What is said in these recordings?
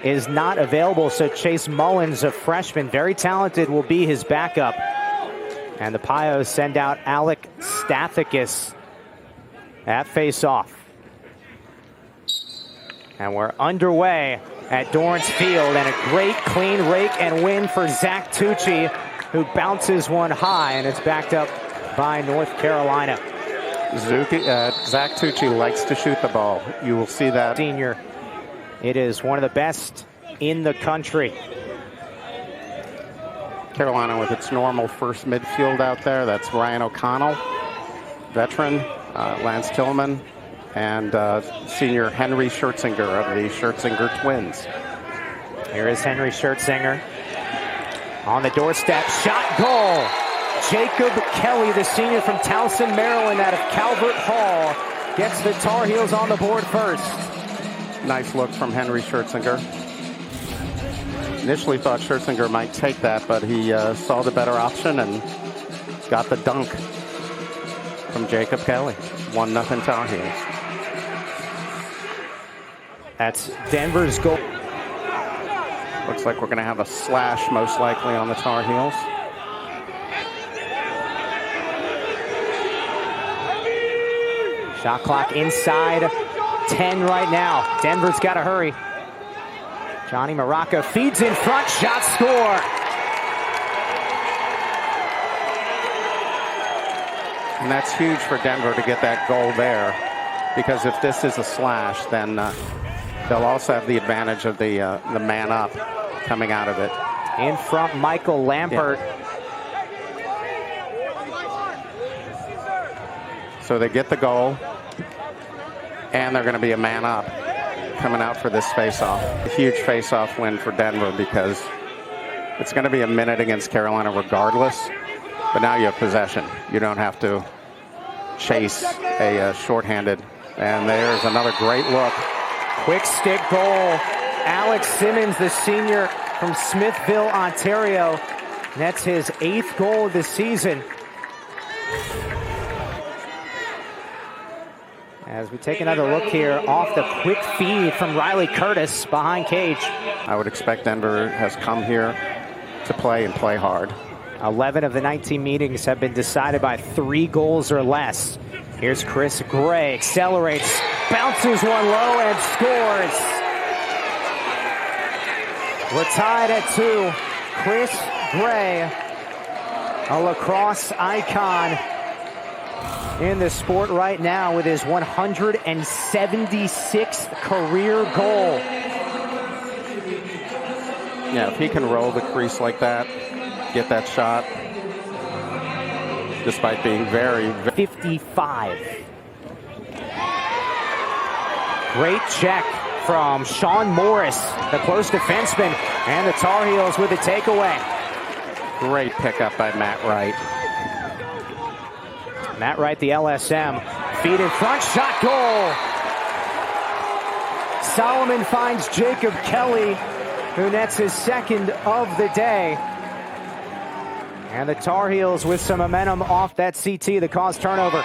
is not available, so Chase Mullins, a freshman, very talented, will be his backup. And the Pios send out Alec Stathakis at face-off. And we're underway at Dorrance Field, and a great clean rake and win for Zach Tucci, who bounces one high, and it's backed up by North Carolina. Zach Tucci likes to shoot the ball. You will see that. Senior. It is one of the best in the country. Carolina with its normal first midfield out there. That's Ryan O'Connell, veteran, Lance Tillman, and senior Henry Schertzinger of the Schertzinger twins. Here is Henry Schertzinger on the doorstep. Shot, goal. Jacob Kelly, the senior from Towson, Maryland, out of Calvert Hall, gets the Tar Heels on the board first. Nice look from Henry Schertzinger. Initially thought Schertzinger might take that, but he saw the better option and got the dunk from Jacob Kelly. 1-0 Tar Heels. That's Denver's goal. Looks like we're going to have a slash, most likely, on the Tar Heels. Shot clock inside 10 right now. Denver's got to hurry. Johnny Maraca feeds in front, shot, score. And that's huge for Denver to get that goal there, because if this is a slash, then they'll also have the advantage of the man up coming out of it. In front, Michael Lampert. Yeah. So they get the goal, and they're going to be a man up coming out for this face-off. A huge face-off win for Denver, because it's going to be a minute against Carolina regardless, but now you have possession. You don't have to chase a shorthanded. And there's another great look. Quick stick goal. Alex Simmons, the senior from Smithville, Ontario, nets his 8th goal of the season. As we take another look here off the quick feed from Riley Curtis behind cage. I would expect Denver has come here to play and play hard. 11 of the 19 meetings have been decided by 3 goals or less. Here's Chris Gray, accelerates, bounces one low and scores. We're tied at 2. Chris Gray, a lacrosse icon in the sport right now, with his 176th career goal. Yeah, if he can roll the crease like that, get that shot, despite being very 55. Great check from Sean Morris, the close defenseman, and the Tar Heels with the takeaway. Great pickup by Matt Wright. Matt Wright, the LSM, feed in front, shot, goal. Solomon finds Jacob Kelly, who nets his 2nd of the day. And the Tar Heels with some momentum off that CT that caused turnover.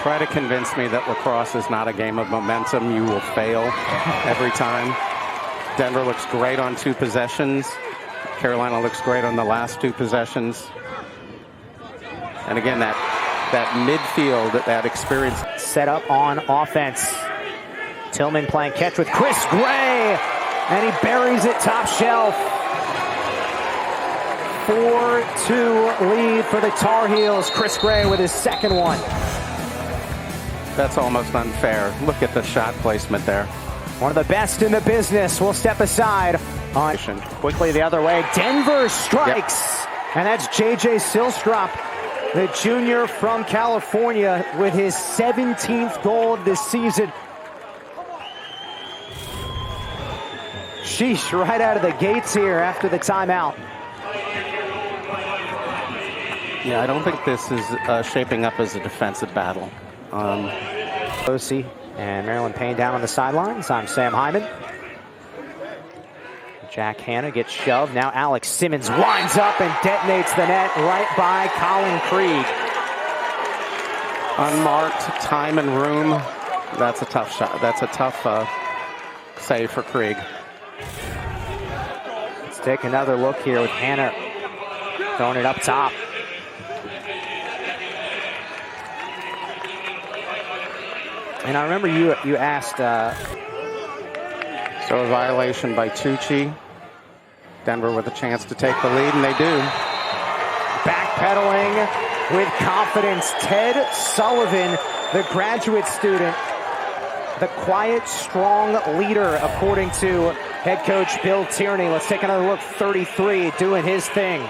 Try to convince me that lacrosse is not a game of momentum. You will fail every time. Denver looks great on 2 possessions. Carolina looks great on the last 2 possessions. And again, that midfield, that experience. Set up on offense. Tillman playing catch with Chris Gray, and he buries it top shelf. 4-2 lead for the Tar Heels. Chris Gray with his 2nd one. That's almost unfair. Look at the shot placement there. One of the best in the business. We'll step aside. On quickly the other way. Denver strikes. Yep. And that's J.J. Silstrop, the junior from California, with his 17th goal of this season. Sheesh, right out of the gates here after the timeout. Yeah, I don't think this is shaping up as a defensive battle. Osi and Marilyn Payne down on the sidelines. I'm Sam Hyman. Jack Hanna gets shoved. Now Alex Simmons winds up and detonates the net right by Colin Krieg. Unmarked, time and room. That's a tough shot. That's a tough save for Krieg. take another look here with Hannah throwing it up top. And I remember you asked. So a violation by Tucci. Denver with a chance to take the lead, and they do. Backpedaling with confidence, Ted Sullivan, the graduate student, the quiet, strong leader, according to head coach Bill Tierney. Let's take another look. 33, doing his thing.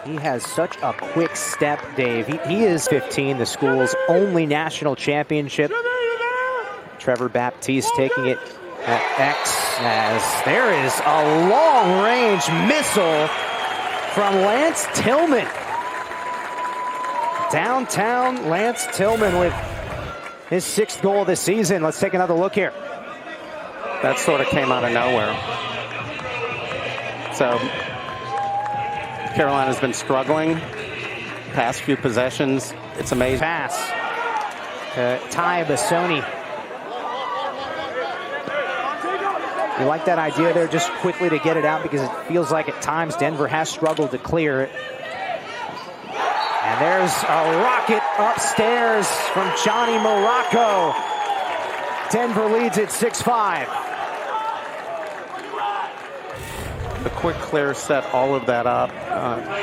He has such a quick step, Dave. He is 15, the school's only national championship. Trevor Baptiste taking it at X, as there is a long-range missile from Lance Tillman. Downtown Lance Tillman with his 6th goal of the season. Let's take another look here. That sort of came out of nowhere. So Carolina's been struggling past few possessions. It's amazing. Pass to Ty Bassoni. You like that idea there, just quickly to get it out, because it feels like at times Denver has struggled to clear it. And there's a rocket upstairs from Johnny Morocco. Denver leads at 6-5. The quick clear set all of that up.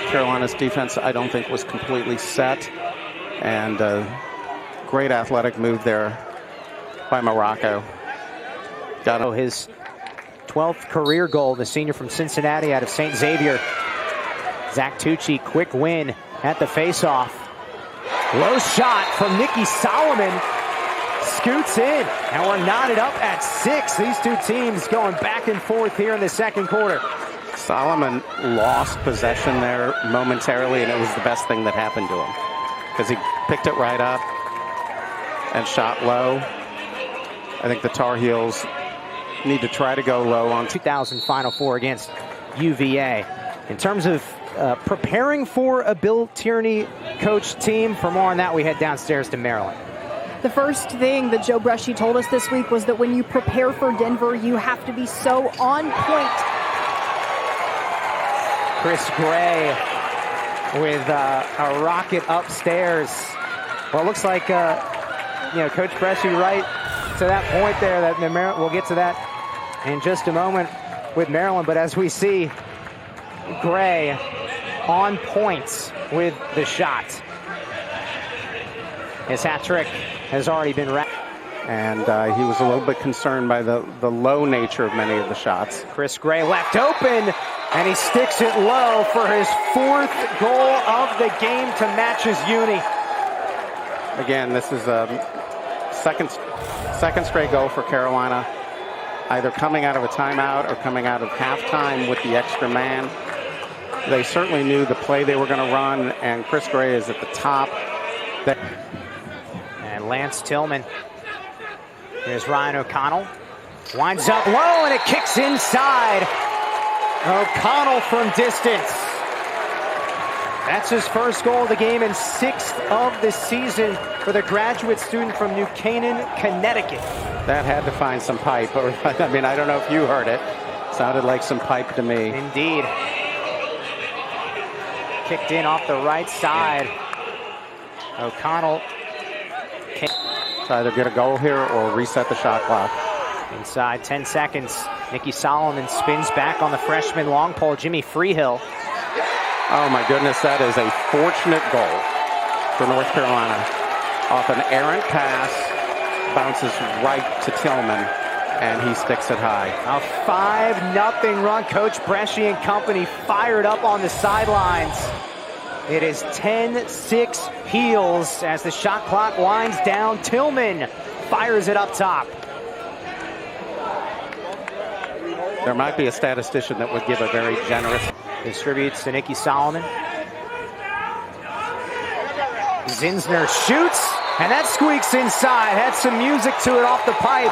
Carolina's defense, I don't think, was completely set. And great athletic move there by Morocco. Got his 12th career goal, the senior from Cincinnati out of St. Xavier. Zach Tucci, quick win at the faceoff. Low shot from Nikki Solomon. Scoots in, and we're knotted up at 6. These two teams going back and forth here in the second quarter. Solomon lost possession there momentarily, and it was the best thing that happened to him, because he picked it right up and shot low. I think the Tar Heels need to try to go low on 2000 Final Four against UVA. In terms of preparing for a Bill Tierney coach team, for more on that, we head downstairs to Maryland. The first thing that Joe Bresci told us this week was that when you prepare for Denver, you have to be so on point. Chris Gray with a rocket upstairs. Well, it looks like, Coach Bresci right to that point there. That we'll get to that in just a moment with Maryland. But as we see, Gray on points with the shot. His hat trick has already been wrapped. And he was a little bit concerned by the low nature of many of the shots. Chris Gray left open, and he sticks it low for his 4th goal of the game to match his uni. Again, this is a second straight goal for Carolina, either coming out of a timeout or coming out of halftime with the extra man. They certainly knew the play they were going to run, and Chris Gray is at the top. And Lance Tillman. Here's Ryan O'Connell. Winds up low, and it kicks inside. O'Connell from distance. That's his first goal of the game and 6th of the season for the graduate student from New Canaan, Connecticut. That had to find some pipe. I mean, I don't know if you heard it. Sounded like some pipe to me. Indeed. Kicked in off the right side. O'Connell can either get a goal here or reset the shot clock. Inside 10 seconds. Nikki Solomon spins back on the freshman long pole, Jimmy Freehill. Oh my goodness, that is a fortunate goal for North Carolina. Off an errant pass, bounces right to Tillman, and he sticks it high. A 5-0 run. Coach Bresci and company fired up on the sidelines. It is 10-6 Heels as the shot clock winds down. Tillman fires it up top. There might be a statistician that would give a very generous. Distributes to Nikki Solomon. Zinsner shoots, and that squeaks inside. Had some music to it off the pipe.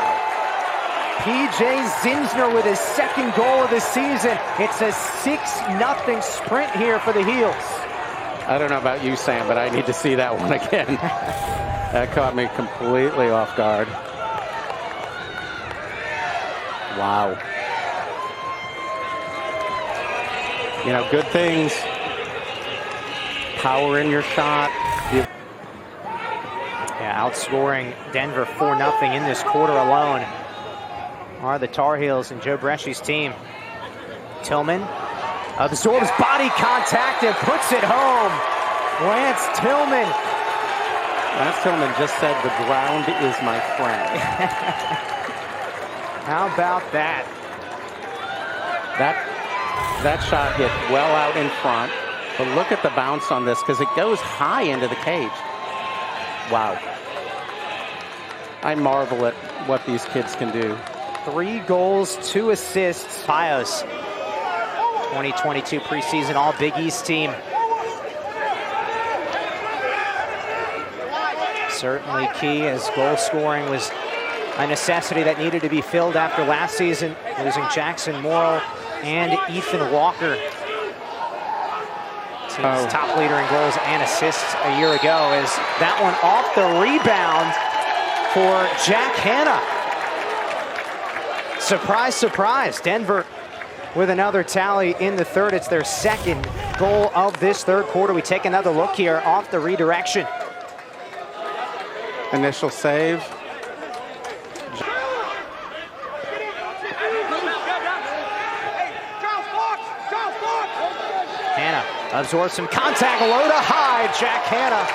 PJ Zinsner with his 2nd goal of the season. It's a 6-0 sprint here for the Heels. I don't know about you, Sam, but I need to see that one again. That caught me completely off guard. Wow. You know, good things. Power in your shot. Yeah, outscoring Denver 4-0 in this quarter alone are the Tar Heels and Joe Bresci's team. Tillman absorbs body contact and puts it home. Lance Tillman. Lance Tillman just said, "The ground is my friend." How about that? That shot hit well out in front, but look at the bounce on this because it goes high into the cage. Wow. I marvel at what these kids can do. 3 goals, 2 assists. Pios, 2022 preseason All Big East team. Certainly key, as goal scoring was a necessity that needed to be filled after last season, losing Jackson Morrill and Ethan Walker. Team's top leader in goals and assists a year ago. Is that one off the rebound for Jack Hanna. Surprise, surprise. Denver with another tally in the third. It's their second goal of this third quarter. We take another look here off the redirection. Initial save. Hanna absorbs some contact, low to high. Jack Hanna,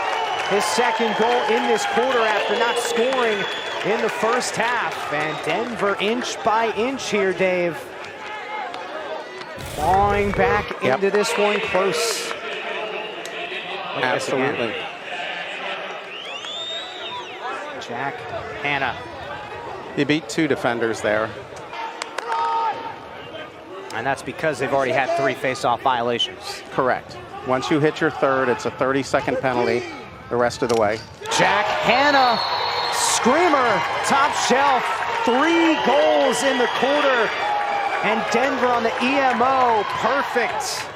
his second goal in this quarter after not scoring in the first half. And Denver inch by inch here, Dave. Clawing back into this one close. Absolutely. Jack Hanna. He beat 2 defenders there. And that's because they've already had 3 face-off violations. Correct. Once you hit your third, it's a 30-second penalty the rest of the way. Jack Hanna, screamer, top shelf, 3 goals in the quarter. And Denver on the EMO, perfect.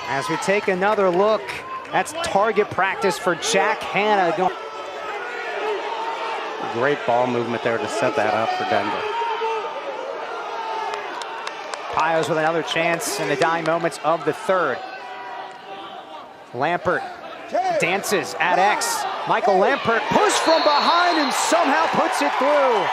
As we take another look, that's target practice for Jack Hanna. Great ball movement there to set that up for Denver. Pios with another chance in the dying moments of the third. Lampert dances at X. Michael Lampert pushed from behind and somehow puts it through.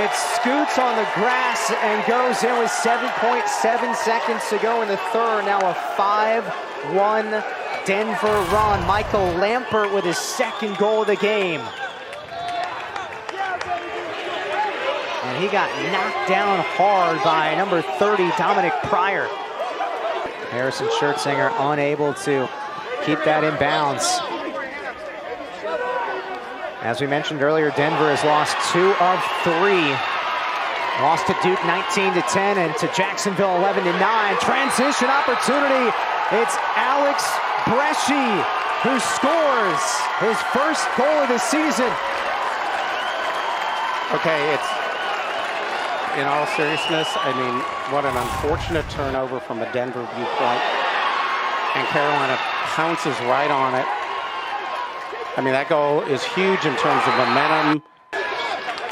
It scoots on the grass and goes in with 7.7 seconds to go in the third. Now a 5-1 Denver run. Michael Lampert with his second goal of the game. And he got knocked down hard by number 30, Dominic Pryor. Harrison Schertzinger unable to keep that in bounds. As we mentioned earlier, Denver has lost 2 of 3. Lost to Duke 19-10 and to Jacksonville 11-9. Transition opportunity. It's Alex Bresci who scores his first goal of the season. Okay, it's, in all seriousness, I mean, what an unfortunate turnover from a Denver viewpoint. And Carolina pounces right on it. I mean, that goal is huge in terms of momentum.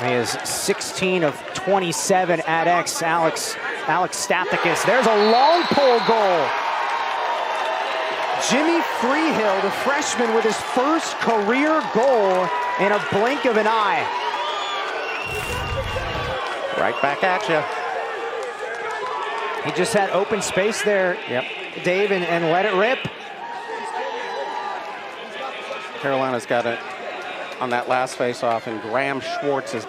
He is 16 of 27 at X. Alex Stathakis. There's a long pole goal. Jimmy Freehill, the freshman, with his first career goal in a blink of an eye. Right back at you. He just had open space there, Dave, and let it rip. Carolina's got it on that last face-off, and Graham Schwartz is...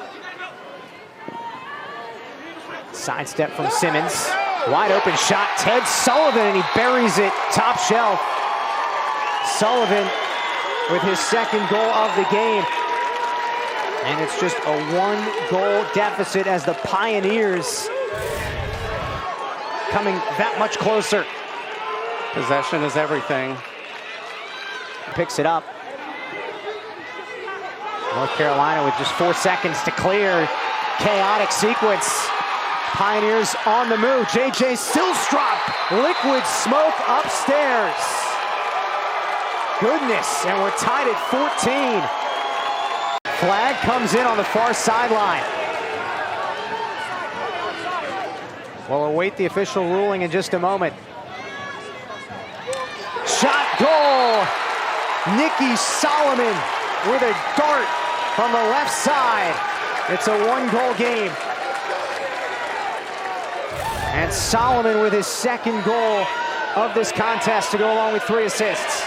Sidestep from Simmons. Wide open shot, Ted Sullivan, and he buries it top shelf. Sullivan with his second goal of the game. And it's just a 1-goal deficit as the Pioneers coming that much closer. Possession is everything. Picks it up. North Carolina with just 4 seconds to clear. Chaotic sequence. Pioneers on the move. JJ Silstrop. Liquid smoke upstairs. Goodness, and we're tied at 14. Flag comes in on the far sideline. We'll await the official ruling in just a moment. Shot, goal! Nikki Solomon with a dart from the left side. It's a one-goal game. And Solomon with his second goal of this contest to go along with 3 assists.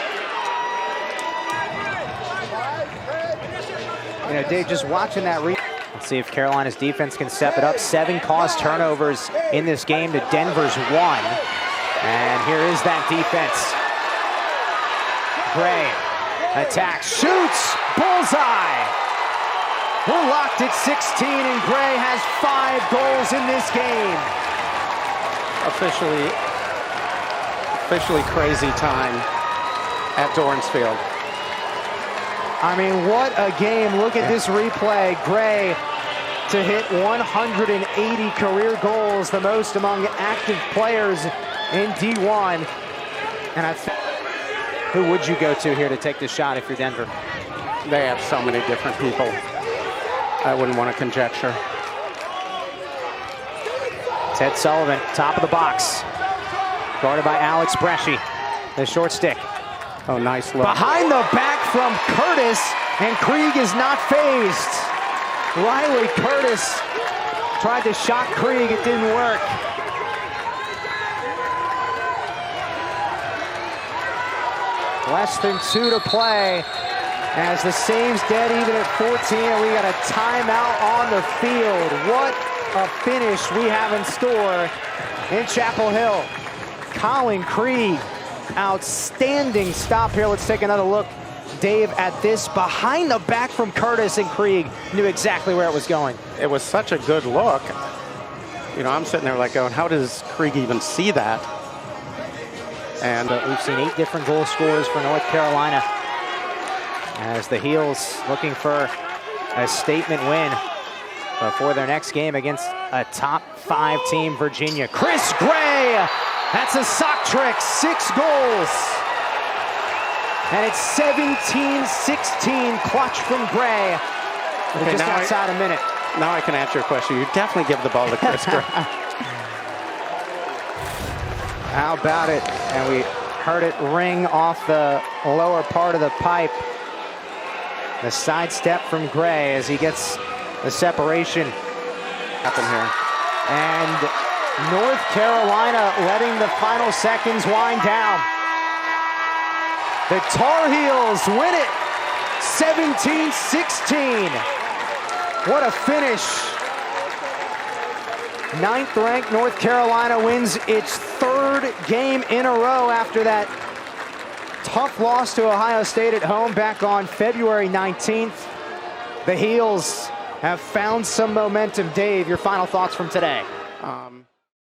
You know, Dave, just watching that. Let's see if Carolina's defense can step it up. 7 caused turnovers in this game to Denver's 1. And here is that defense. Gray attacks, shoots, bullseye. We're locked at 16, and Gray has 5 goals in this game. Officially crazy time at Dorrance Field. I mean, what a game. Look at this replay. Gray to hit 180 career goals, the most among active players in D1. And who would you go to here to take the shot if you're Denver? They have so many different people. I wouldn't want to conjecture. Ted Sullivan, top of the box. Guarded by Alex Bresci. The short stick. Oh, nice look. Behind the back from Curtis, and Krieg is not phased. Riley Curtis tried to shot Krieg, it didn't work. Less than 2 to play as the same's dead even at 14, and we got a timeout on the field. What a finish we have in store in Chapel Hill. Colin Krieg, outstanding stop here. Let's take another look, Dave, at this. Behind the back from Curtis, and Krieg knew exactly where it was going. It was such a good look. You know, I'm sitting there like going, how does Krieg even see that? And we've seen 8 different goal scorers for North Carolina as the Heels looking for a statement win before their next game against a top 5 team, Virginia. Chris Gray, that's a sock trick, 6 goals. And it's 17-16 clutch from Gray. Okay, just outside a minute. Now I can answer your question. You definitely give the ball to Chris Gray. How about it? And we heard it ring off the lower part of the pipe. The sidestep from Gray as he gets the separation. Happen here. And North Carolina letting the final seconds wind down. The Tar Heels win it, 17-16. What a finish. 9th-ranked North Carolina wins its 3rd game in a row after that tough loss to Ohio State at home back on February 19th. The Heels have found some momentum. Dave, your final thoughts from today?